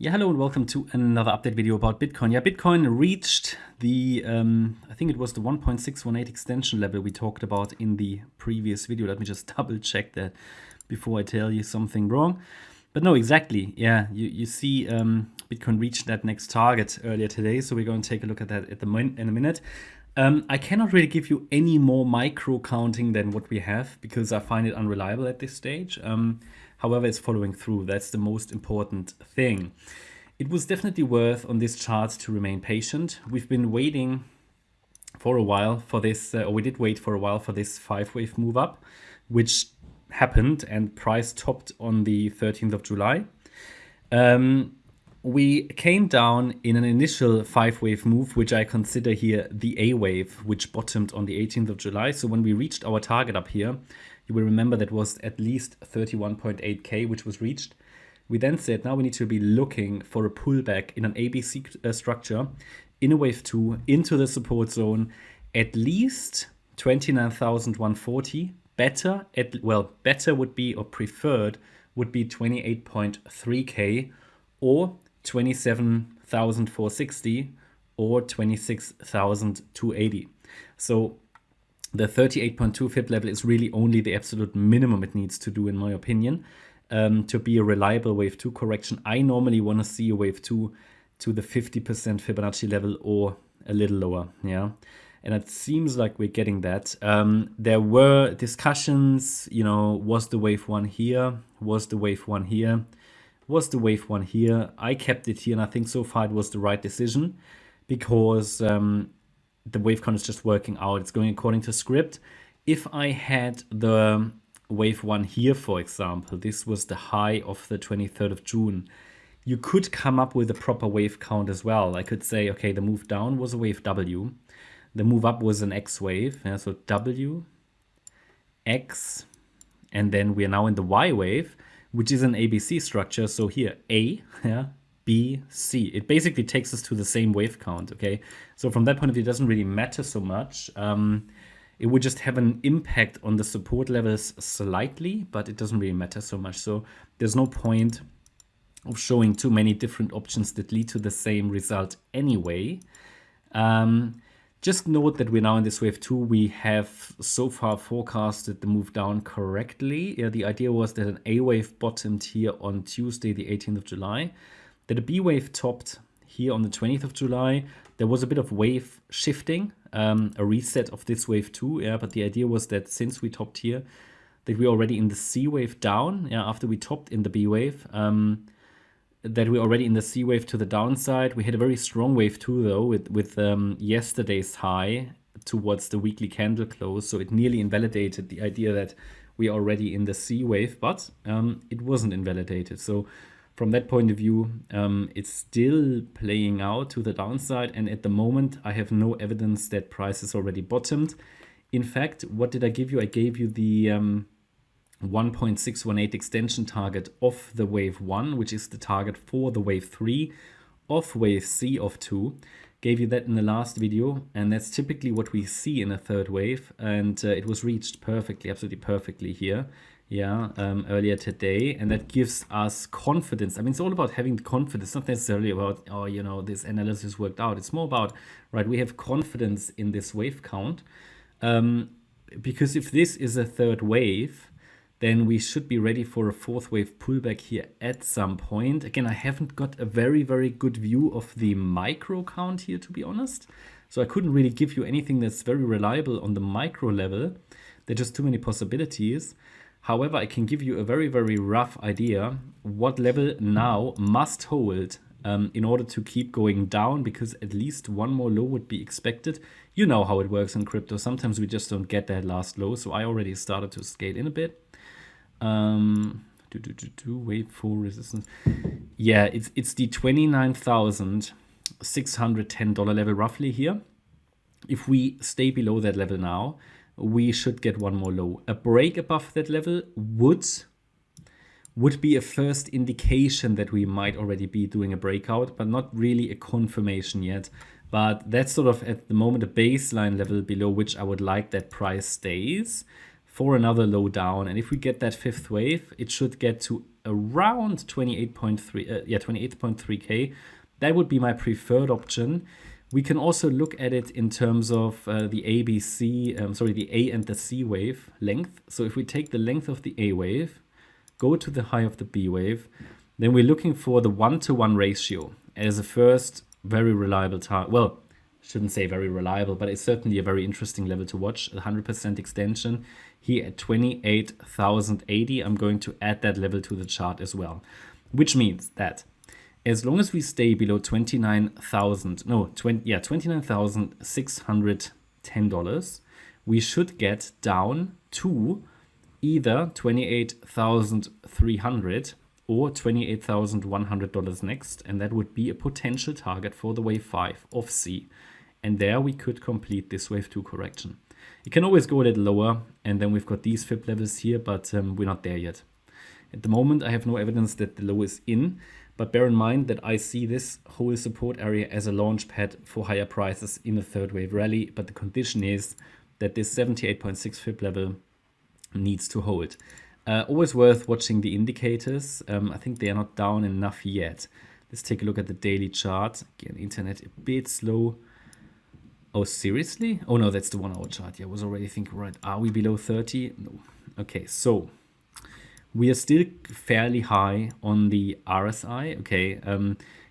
Yeah, hello and welcome to another update video about Bitcoin. Yeah, Bitcoin reached the, I think it was the 1.618 extension level we talked about in the previous video. Let me just double check that before I tell you something wrong. But no, exactly. Yeah, you see Bitcoin reached that next target earlier today. So we're going to take a look at that in a minute. I cannot really give you any more micro counting than what we have because I find it unreliable at this stage. However, it's following through. That's the most important thing. It was definitely worth on this chart to remain patient. We've been waiting for a while for this, or we did wait for a while for this 5-wave move up, which happened and price topped on the 13th of July. We came down in an initial 5-wave move, which I consider here the A wave, which bottomed on the 18th of July. So when we reached our target up here, you will remember that was at least 31.8K, which was reached. We then said, now we need to be looking for a pullback in an ABC structure in a wave 2 into the support zone, at least 29,140. Better would be, or preferred would be 28.3K or 27,460 or 26,280. So the 38.2 FIB level is really only the absolute minimum it needs to do, in my opinion, to be a reliable wave 2 correction. I normally want to see a wave 2 to the 50% Fibonacci level or a little lower. Yeah. And it seems like we're getting that. There were discussions, was the wave 1 here? Was the wave 1 here? Was the wave 1 here? I kept it here, and I think so far it was the right decision because the wave count is just working out. It's going according to script. If I had the wave 1 here, for example, this was the high of the 23rd of June, you could come up with a proper wave count as well. I could say, okay, the move down was a wave W. The move up was an X wave. Yeah, so W, X, and then we are now in the Y wave, which is an ABC structure. So here, A, yeah, B, C. It basically takes us to the same wave count, okay? So from that point of view, it doesn't really matter so much. It would just have an impact on the support levels slightly, but it doesn't really matter so much. So there's no point of showing too many different options that lead to the same result anyway. Just note that we're now in this wave 2. We have so far forecasted the move down correctly. Yeah, the idea was that an A wave bottomed here on Tuesday, the 18th of July. That a B wave topped here on the 20th of July. There was a bit of wave shifting, a reset of this wave 2. Yeah, but the idea was that since we topped here, that we're already in the C wave down. Yeah, after we topped in the B wave. That we're already in the C wave to the downside. We had a very strong wave 2 though, with yesterday's high towards the weekly candle close. So it nearly invalidated the idea that we are already in the C wave, but it wasn't invalidated. So from that point of view, it's still playing out to the downside. And at the moment, I have no evidence that price is already bottomed. In fact, what did I give you? I gave you the 1.618 extension target of the wave 1, which is the target for the wave 3 of wave C of 2. Gave you that in the last video, and that's typically what we see in a third wave, and it was reached perfectly, absolutely perfectly here, earlier today, and that gives us confidence. I mean, it's all about having confidence, not necessarily about, this analysis worked out. It's more about, right, we have confidence in this wave count, because if this is a third wave, then we should be ready for a fourth wave pullback here at some point. Again, I haven't got a very, very good view of the micro count here, to be honest. So I couldn't really give you anything that's very reliable on the micro level. There are just too many possibilities. However, I can give you a very, very rough idea what level now must hold in order to keep going down, because at least one more low would be expected. You know how it works in crypto. Sometimes we just don't get that last low. So I already started to scale in a bit. Wait for resistance. Yeah, it's the $29,610 level roughly here. If we stay below that level now, we should get one more low. A break above that level would be a first indication that we might already be doing a breakout, but not really a confirmation yet. But that's sort of at the moment a baseline level below which I would like that price stays for another low down. And if we get that fifth wave, it should get to around 28.3K. That would be my preferred option. We can also look at it in terms of the the A and the C wave length. So if we take the length of the A wave, go to the high of the B wave, then we're looking for the 1-to-1 ratio as a first very reliable target. Well, shouldn't say very reliable, but it's certainly a very interesting level to watch. 100% extension here at 28,080. I'm going to add that level to the chart as well, which means that as long as we stay below $29,610, we should get down to either 28,300 or $28,100 next, and that would be a potential target for the wave 5 of C. And there we could complete this wave 2 correction. It can always go a little lower, and then we've got these fib levels here, but we're not there yet. At the moment, I have no evidence that the low is in, but bear in mind that I see this whole support area as a launch pad for higher prices in a third wave rally, but the condition is that this 78.6 fib level needs to hold. Always worth watching the indicators. I think they are not down enough yet. Let's take a look at the daily chart. Again, internet a bit slow. Oh, seriously? Oh no, that's the 1 hour chart. Yeah, I was already thinking, right, are we below 30? No. Okay, so we are still fairly high on the RSI. Okay,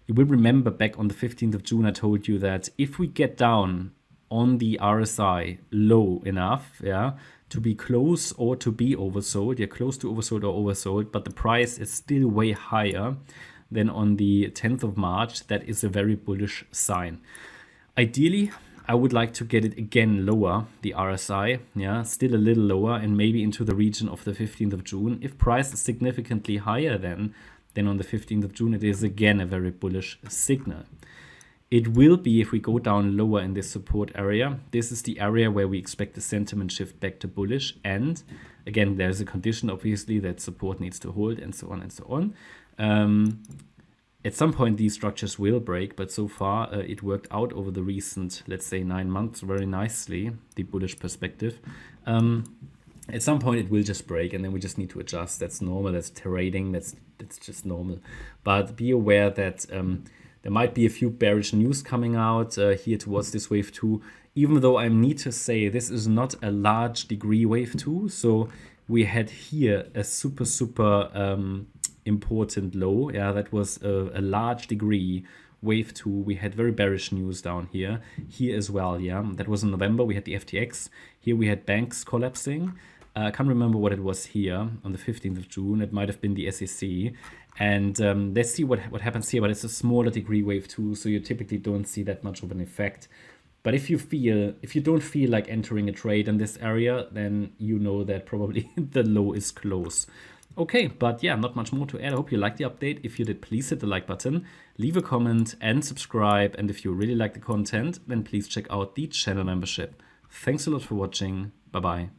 you will remember back on the 15th of June, I told you that if we get down on the RSI low enough, yeah, to be close or to be oversold, yeah, close to oversold or oversold, but the price is still way higher than on the 10th of March, that is a very bullish sign. Ideally, I would like to get it again lower, the RSI, yeah, still a little lower, and maybe into the region of the 15th of June. If price is significantly higher than on the 15th of June, it is again a very bullish signal. It will be if we go down lower in this support area. This is the area where we expect the sentiment shift back to bullish. And again, there's a condition, obviously, that support needs to hold and so on and so on. At some point, these structures will break, but so far it worked out over the recent, let's say, 9 months very nicely, the bullish perspective. At some point, it will just break, and then we just need to adjust. That's normal. That's trading. That's just normal. But be aware that there might be a few bearish news coming out here towards this wave 2, even though I need to say this is not a large degree wave 2. So we had here a super important low. Yeah, that was a large degree wave 2. We had very bearish news down here as well. Yeah, that was in November. We had the FTX. Here we had banks collapsing. I can't remember what it was here on the 15th of June. It might have been the SEC. And let's see what happens here. But it's a smaller degree wave 2, so you typically don't see that much of an effect. But if you don't feel like entering a trade in this area, then you know that probably the low is close. Okay, but yeah, not much more to add. I hope you liked the update. If you did, please hit the like button, leave a comment and subscribe. And if you really like the content, then please check out the channel membership. Thanks a lot for watching. Bye-bye.